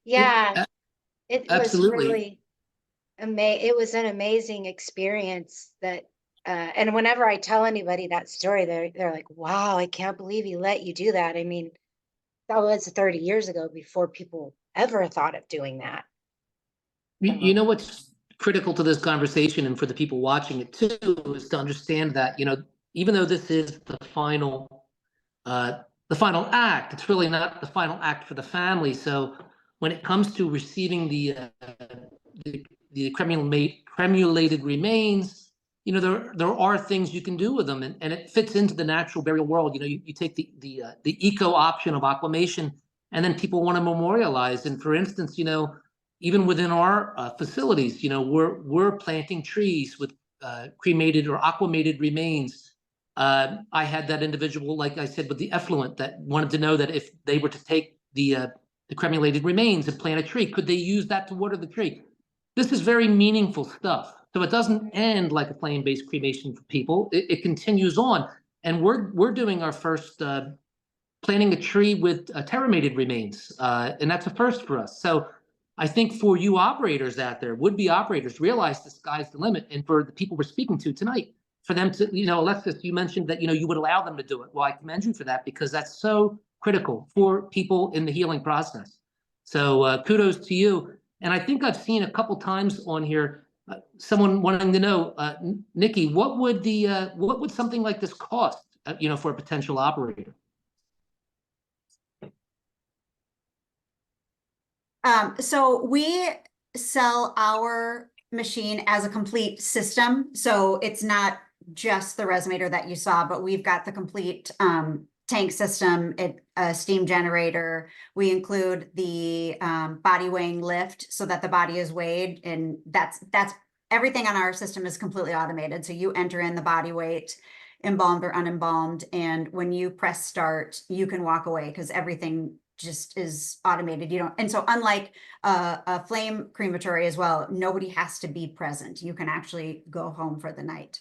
Yeah. It was absolutely. really it was an amazing experience and whenever I tell anybody that story, they're like, wow, I can't believe he let you do that. I mean, that was 30 years ago, before people ever thought of doing that. You know what's critical to this conversation and for the people watching it too is to understand that, even though this is the final act, it's really not the final act for the family. So when it comes to receiving the cremulated remains, there are things you can do with them, and it fits into the natural burial world. You take the eco option of aquamation, and then people want to memorialize. And for instance, even within our facilities, we're planting trees with cremated or aquamated remains. I had that individual, like I said, with the effluent that wanted to know that if they were to take the cremulated remains and plant a tree, could they use that to water the tree? This is very meaningful stuff. So it doesn't end like a flame-based cremation for people. It continues on. And we're doing our first planting a tree with terramated remains. And that's a first for us. So I think for you operators out there, would-be operators, realize the sky's the limit. And for the people we're speaking to tonight, for them to, Alexis, you mentioned that, you would allow them to do it. Well, I commend you for that, because that's so critical for people in the healing process. So kudos to you. And I think I've seen a couple times on here, someone wanting to know, Nicki, what would something like this cost, for a potential operator? So we sell our machine as a complete system. So it's not just the resonator that you saw, but we've got the complete tank system, a steam generator. We include the body weighing lift so that the body is weighed, and that's everything on our system is completely automated. So you enter in the body weight, embalmed or unembalmed, and when you press start, you can walk away because everything just is automated. And so unlike a flame crematory as well, nobody has to be present. You can actually go home for the night.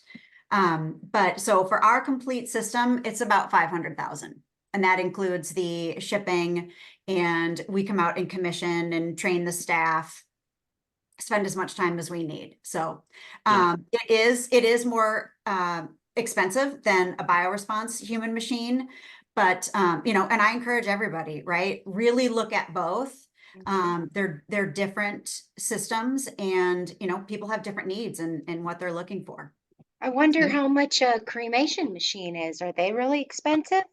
But so for our complete system, it's about 500,000, and that includes the shipping, and we come out and commission and train the staff, spend as much time as we need. So it is more expensive than a bioresponse human machine. But, and I encourage everybody, right? Really look at both. They're different systems, and, people have different needs and what they're looking for. I wonder how much a cremation machine is. Are they really expensive?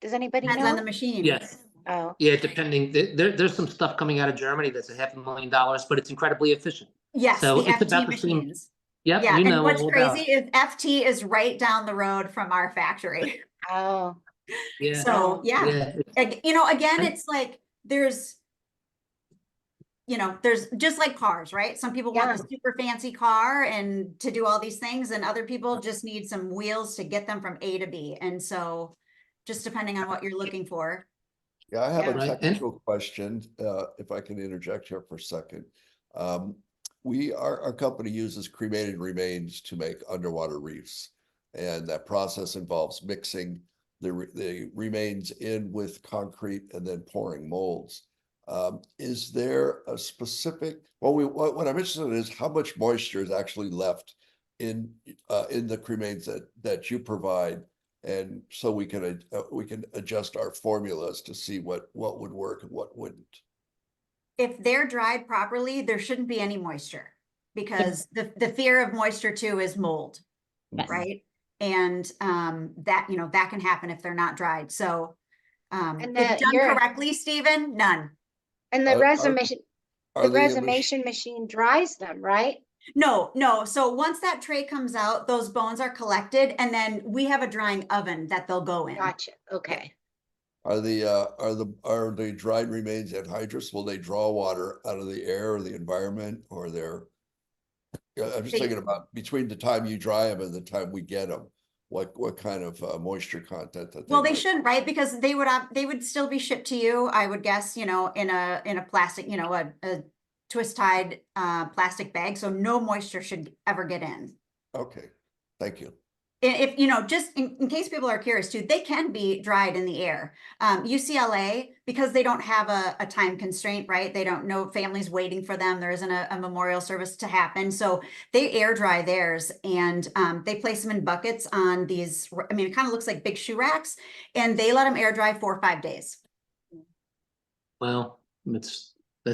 Does anybody Depends know? on the machine. Yes. Oh, Yeah, depending. There's some stuff coming out of Germany that's $500,000, but it's incredibly efficient. Yes, So the it's FT about the same. machines. Yep, Yeah, and what's all about crazy is FT is right down the road from our factory. oh, Yeah. So Yeah. again, it's like there's just like cars, right? Some people want the super fancy car and to do all these things, and other people just need some wheels to get them from A to B. And so just depending on what you're looking for. Yeah, I have a Right. technical question, if I can interject here for a second. Our company uses cremated remains to make underwater reefs, and that process involves mixing the remains in with concrete and then pouring molds. Is there a specific, what I'm interested in is how much moisture is actually left in the cremains that you provide, and so we can adjust our formulas to see what would work and what wouldn't. If they're dried properly, there shouldn't be any moisture, because the fear of moisture too is mold, right? And that can happen if they're not dried. So and if done correctly, Stephen, none. And the resomation machine dries them, right? No. So once that tray comes out, those bones are collected, and then we have a drying oven that they'll go in. Gotcha. Okay. Are the dried remains anhydrous? Will they draw water out of the air or the environment, or I'm just thinking about between the time you dry them and the time we get them, what kind of moisture content that they shouldn't, right? Because they would still be shipped to you, I would guess, in a plastic, a twist tied plastic bag, so no moisture should ever get in. Okay, thank you. If just in case people are curious too, they can be dried in the air. UCLA, because they don't have a time constraint, right? They don't know families waiting for them. There isn't a memorial service to happen. So they air dry theirs, and they place them in buckets on these, it kind of looks like big shoe racks, and they let them air dry 4 or 5 days. Wow, that's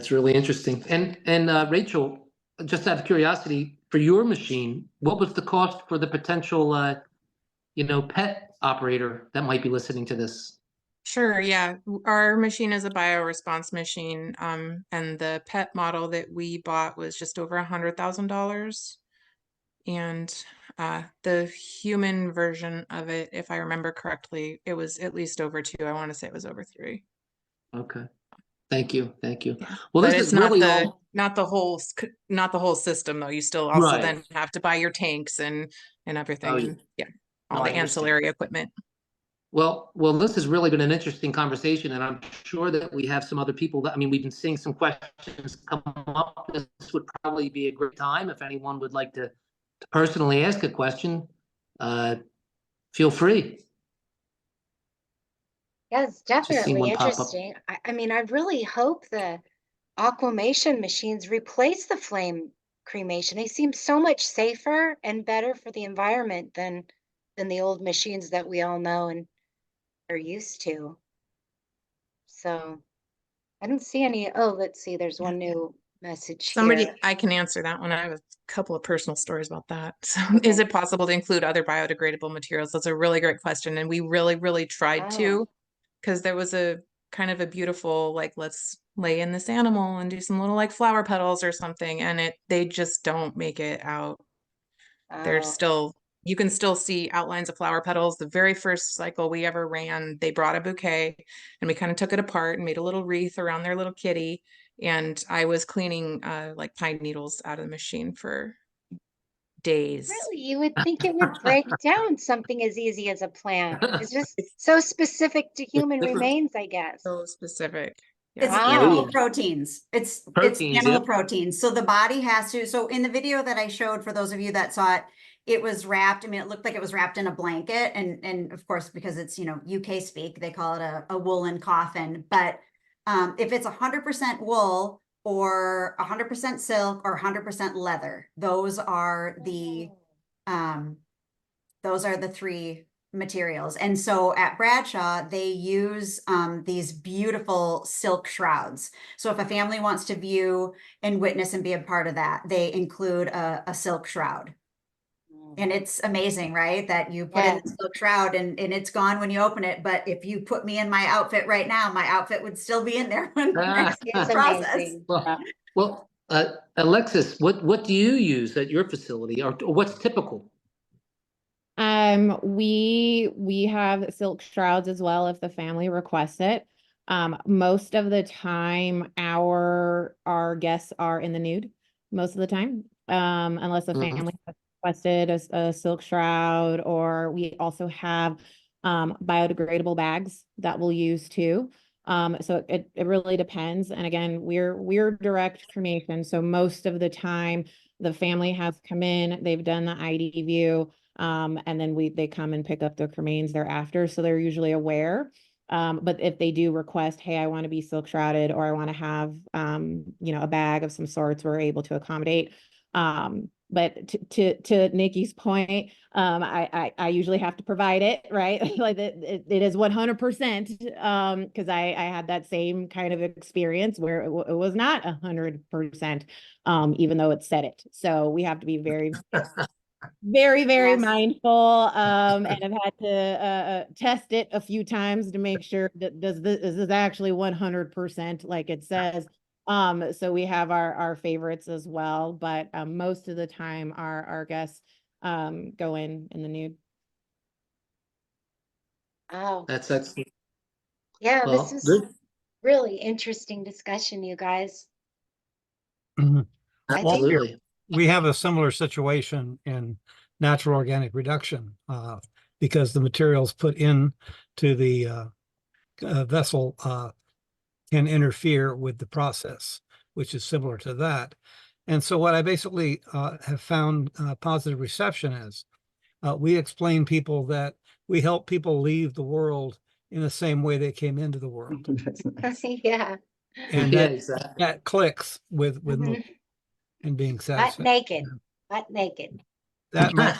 really interesting. And Rachel, just out of curiosity, for your machine, what was the cost for the potential, pet operator that might be listening to this? Sure, yeah. Our machine is a bioresponse machine, and the pet model that we bought was just over $100,000. And the human version of it, if I remember correctly, it was at least over 2. I want to say it was over 3. Okay. Thank you. Yeah. Well, But this it's is not really the all not the whole not the whole system though. You still also right. then have to buy your tanks and everything, Oh, and yeah, all I the understand. ancillary equipment. Well, this has really been an interesting conversation, and I'm sure that we have some other people that, we've been seeing some questions come up. This would probably be a great time if anyone would like to personally ask a question. Feel free. Yeah, it's Just seen definitely one pop up. interesting. I mean, I really hope the aquamation machines replace the flame cremation. They seem so much safer and better for the environment than the old machines that we all know and are used to. So I don't see any. Oh, let's see. There's one new message Somebody, here. I can answer that one. I have a couple of personal stories about that. So, Okay. is it possible to include other biodegradable materials? That's a really great question, and we really, really tried to, because there was a kind of a beautiful, like, let's lay in this animal and do some little like flower petals or something, and they just don't make it out. There's Oh, still, you can still see outlines of flower petals. The very first cycle we ever ran, they brought a bouquet and we kind of took it apart and made a little wreath around their little kitty. And I was cleaning like pine needles out of the machine for days. really? You would think it would break down something as easy as a plant. It's just so specific to human different. remains, I guess. So specific. It's Yeah. animal Wow. proteins. It's Proteins, animal yep. proteins. So the body has to, so in the video that I showed, for those of you that saw it, it was wrapped. I mean, it looked like it was wrapped in a blanket. And of course, because it's, UK speak, they call it a woolen coffin. But if it's 100% wool or 100% silk or 100% leather, those are the 3 materials. And so at Bradshaw, they use these beautiful silk shrouds. So if a family wants to view and witness and be a part of that, they include a silk shroud. And it's amazing, right? That you put in the silk shroud and it's gone when you open it. But if you put me in my outfit right now, my outfit would still be in there when It's process. amazing. Well, Alexis, what do you use at your facility, or what's typical? We have silk shrouds as well if the family requests it. Most of the time our guests are in the nude most of the time. Unless the family has requested a silk shroud, or we also have biodegradable bags that we'll use too. So it really depends. And again, we're direct cremation. So most of the time the family has come in, they've done the ID view. And then they come and pick up their cremains thereafter. So they're usually aware. But if they do request, hey, I want to be silk shrouded, or I want to have, a bag of some sorts, we're able to accommodate. But to Nikki's point, I usually have to provide it, right? Like it is 100%. Because I had that same kind of experience where it was not 100%, even though it said it. So we have to be very very mindful, and I've had to test it a few times to make sure that is this actually 100% like it says. So we have our favorites as well, but most of the time our guests go in the nude. Oh, That's excellent. yeah, Well, this is good. really interesting discussion, you guys. Mhm. I Well, think Absolutely. we have a similar situation in natural organic reduction, because the materials put in to the vessel can interfere with the process, which is similar to that. And so what I basically have found positive reception is, we explain people that we help people leave the world in the same way they came into the world. yeah. And Yeah, that, exactly. that clicks with Mhm. and being Butt satisfied. naked. Butt naked. That might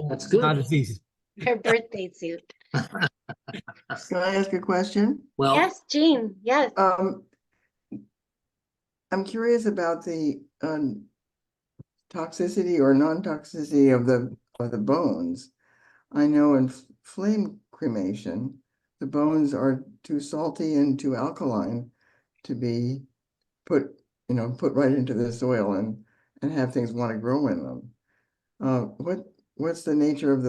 That's good. not as easy. Her birthday suit. Can I ask a question? Well, Yes, Jean. Yes. I'm curious about the toxicity or non-toxicity of the bones. I know in flame cremation, the bones are too salty and too alkaline to be put right into the soil and have things want to grow in them. What's the nature of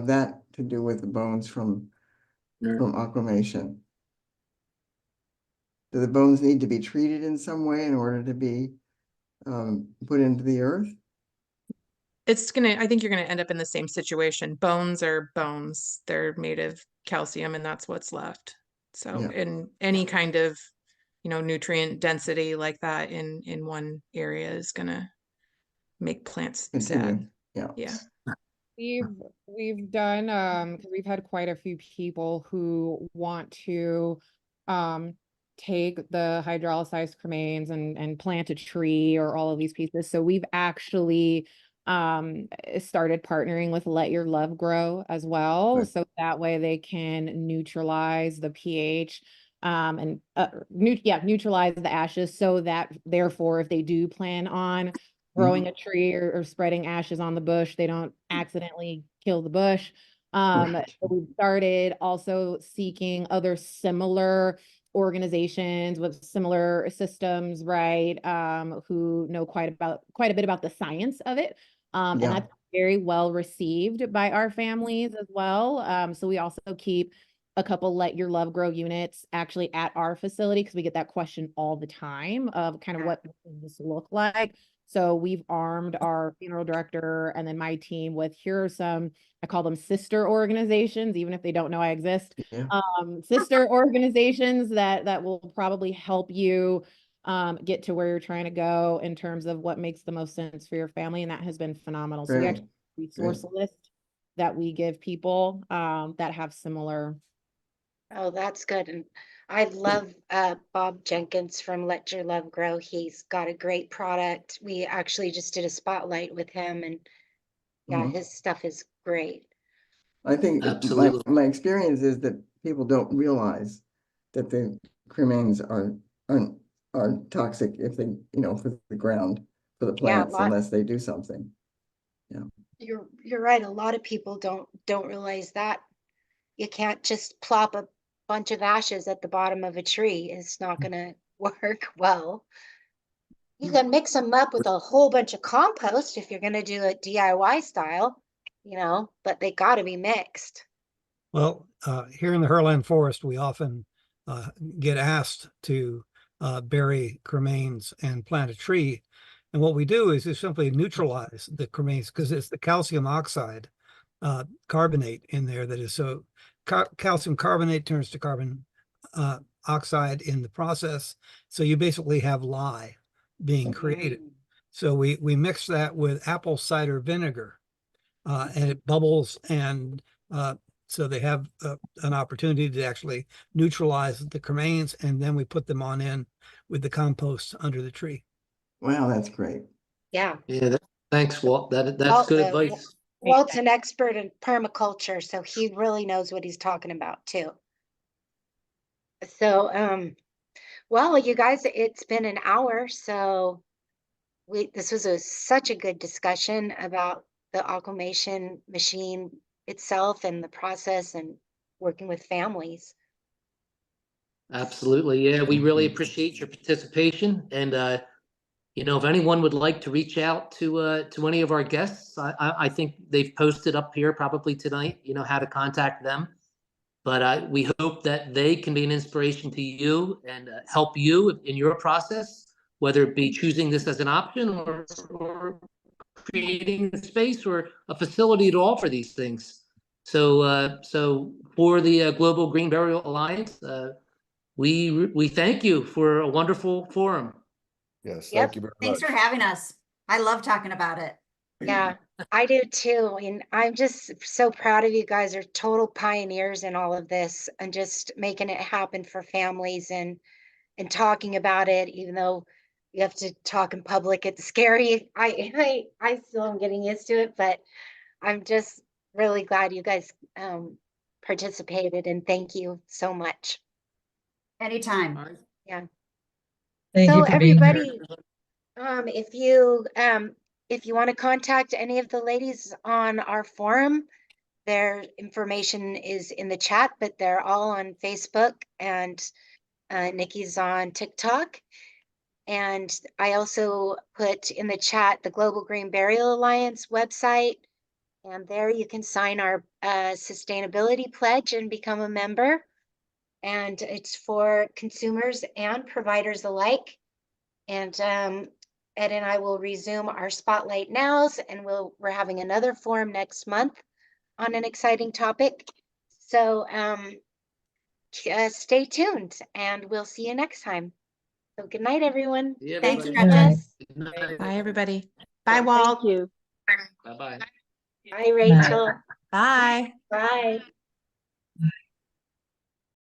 that to do with the bones from aquamation? Do the bones need to be treated in some way in order to be put into the earth? I think you're gonna end up in the same situation. Bones are bones. They're made of calcium and that's what's left. So Yeah. in any kind of, nutrient density like that in one area is gonna make plants sad. Continue. Yeah. Yeah. We've done, 'cause we've had quite a few people who want to take the hydrolyzed cremains and plant a tree or all of these pieces. So we've actually started partnering with Let Your Love Grow as well. Right. So that way they can neutralize the pH neutralize the ashes, so that therefore if they do plan on growing a tree or spreading ashes on the bush, they don't accidentally kill the bush. Right. So we've started also seeking other similar organizations with similar systems, right? Who know quite a bit about the science of it. And Yeah. that's very well received by our families as well. So we also keep a couple Let Your Love Grow units actually at our facility, because we get that question all the time of kind of what does this look like. So we've armed our funeral director and then my team with, here are some, I call them sister organizations, even if they don't know I exist. Yeah. Sister organizations that will probably help you get to where you're trying to go in terms of what makes the most sense for your family. And that has been phenomenal. So we Great. actually have a resource list that we give people that have similar. Oh, that's good. And I love Bob Jenkins from Let Your Love Grow. He's got a great product. We actually just did a spotlight with him, and yeah, Mhm. his stuff is great. I think Absolutely. my experience is that people don't realize that the cremains are toxic if they, for the ground, for the Yeah, plants, unless they do something. you're right. A lot of people don't realize that. You can't just plop a bunch of ashes at the bottom of a tree. It's not gonna work well. You can mix them up with a whole bunch of compost if you're gonna do it DIY style, but they gotta be mixed. Well, here in the Herland Forest, we often get asked to bury cremains and plant a tree. And what we do is just simply neutralize the cremains, because it's the calcium oxide carbonate in there that is so calcium carbonate turns to carbon oxide in the process. So you basically have lye being created. So we mix that with apple cider vinegar and it bubbles, and so they have an opportunity to actually neutralize the cremains, and then we put them on in with the compost under the tree. Wow, that's great. Yeah. Yeah, thanks, Walt. That's Walt, good advice. Walt's an expert in permaculture, so he really knows what he's talking about too. So, well, you guys, it's been an hour, so this was such a good discussion about the aquamation machine itself and the process and working with families. Absolutely. Yeah, we really appreciate your participation. And if anyone would like to reach out to any of our guests, I think they've posted up here probably tonight, how to contact them. But we hope that they can be an inspiration to you and help you in your process, whether it be choosing this as an option or creating a space or a facility to offer these things. So for the Global Green Burial Alliance, we thank you for a wonderful forum. Yes, Yep. thank you very Thanks much. for having us. I love talking about it. Yeah, I do too. And I'm just so proud of you guys. Are total pioneers in all of this and just making it happen for families and talking about it, even though you have to talk in public. It's scary. I still am getting used to it, but I'm just really glad you guys participated, and thank you so much. Anytime. All right. Yeah. Thank So you for being here. everybody, if you if you want to contact any of the ladies on our forum, their information is in the chat, but they're all on Facebook, and Nikki's on TikTok. And I also put in the chat the Global Green Burial Alliance website. And there you can sign our sustainability pledge and become a member. And it's for consumers and providers alike. And Ed and I will resume our Spotlight Nows, and we're having another forum next month on an exciting topic. So stay tuned, and we'll see you next time. So good night, everyone. Yeah, Thanks, everybody. Gretchen. Good night. Bye, everybody. Bye, Walt. Thank you. Bye-bye. Bye, Rachel. Bye. Bye.